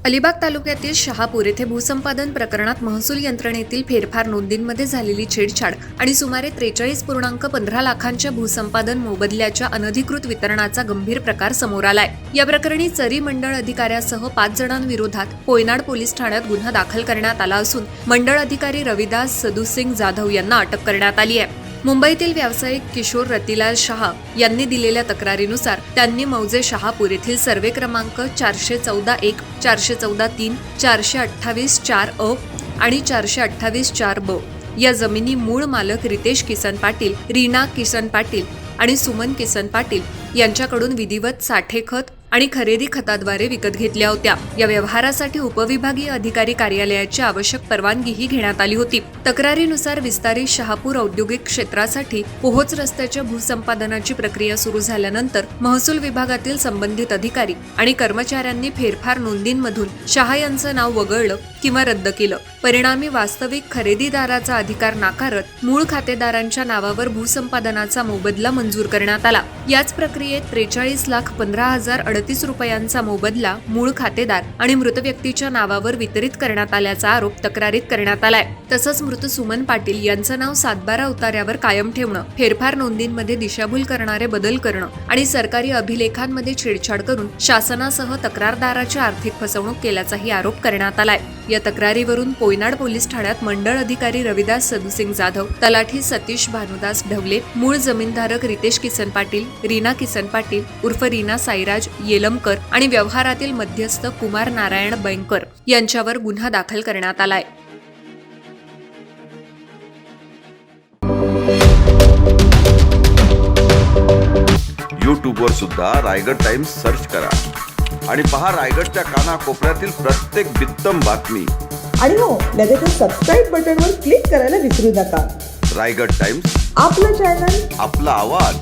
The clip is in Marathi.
अलिबाग तालुक्यातील शहापूर येथे भूसंपादन प्रकरणात महसूल यंत्रणेतील फेरफार नोंदींमध्ये झालेली छेडछाड आणि सुमारे 43.15 लाखांच्या भूसंपादन मोबदल्याच्या अनधिकृत वितरणाचा गंभीर प्रकार समोर आलाय। या प्रकरणी चरी मंडळ अधिकाऱ्यासह 5 जणांविरोधात पोयनाड पोलीस ठाण्यात गुन्हा दाखल करण्यात आला असून मंडळ अधिकारी रविदास सदुसिंग जाधव यांना अटक करण्यात आली आहे। मुंबईतील व्यावसायिक किशोर रतिलाल शहा यांनी दिलेल्या तक्रारीनुसार त्यांनी मौजे शहापूर येथील सर्वे क्रमांक 414-1, 414-3, 428-4 आणि 428-4 या जमिनी मूळ मालक रितेश किसन पाटील, रीना किसन पाटील आणि सुमन किसन पाटील यांच्याकडून विधिवत साठे खत आणि खरेदी खताद्वारे विकत घेतल्या होत्या। या व्यवहारासाठी उपविभागीय अधिकारी कार्यालयाची आवश्यक परवानगीही घेण्यात आली होती। तक्रारीनुसार विस्तारित शहापूर औद्योगिक क्षेत्रासाठी पोहोच रस्त्याच्या भूसंपादनाची प्रक्रिया सुरू झाल्यानंतर महसूल विभागातील संबंधित अधिकारी आणि कर्मचाऱ्यांनी फेरफार नोंदींमधून शहा यांचं नाव वगळलं किंवा रद्द केलं। परिणामी वास्तविक खरेदीदाराचा अधिकार नाकारत मूळ खातेदारांच्या नावावर भूसंपादनाचा मोबदला मंजूर करण्यात आला। याच प्रक्रियेत 43,15,038 रुपयांचा मोबदला मूळ खातेदार आणि मृत व्यक्तीच्या नावावर वितरित करण्यात आल्याचा आरोप तक्रारीत करण्यात आलाय। तसंच मृत सुमन पाटील यांचं नाव 7/12 उतार्यावर कायम ठेवणं, फेरफार नोंदींमध्ये दिशाभूल करणारे बदल करणं आणि सरकारी अभिलेखांमध्ये छेडछाड करून शासनासह तक्रारदाराची आर्थिक फसवणूक केल्याचाही आरोप करण्यात आलाय। या तक्रारीवरून पोयनाड पोलीस ठाण्यात मंडळ अधिकारी रविदास सदुसिंग जाधव, तलाठी सतीश भानुदास ढवले, मूळ जमीनधारक रितेश किसन पाटील, रीना किसन पाटील उर्फ रीना साईराज येलमकर आणि व्यवहारातील मध्यस्थ कुमार नारायण बैंकर यांच्यावर गुन्हा दाखल करण्यात आलाय। यूट्यूबवर सुद्धा रायगड टाइम्स सर्च करा आणि पहा रायगडच्या कानाकोपऱ्यातील प्रत्येक बित्तम बातमी। आणि हो, लगेच सबस्क्राईब बटनवर क्लिक करायला विसरू नका। रायगड टाइम्स, आपलं चॅनल, आपला आवाज।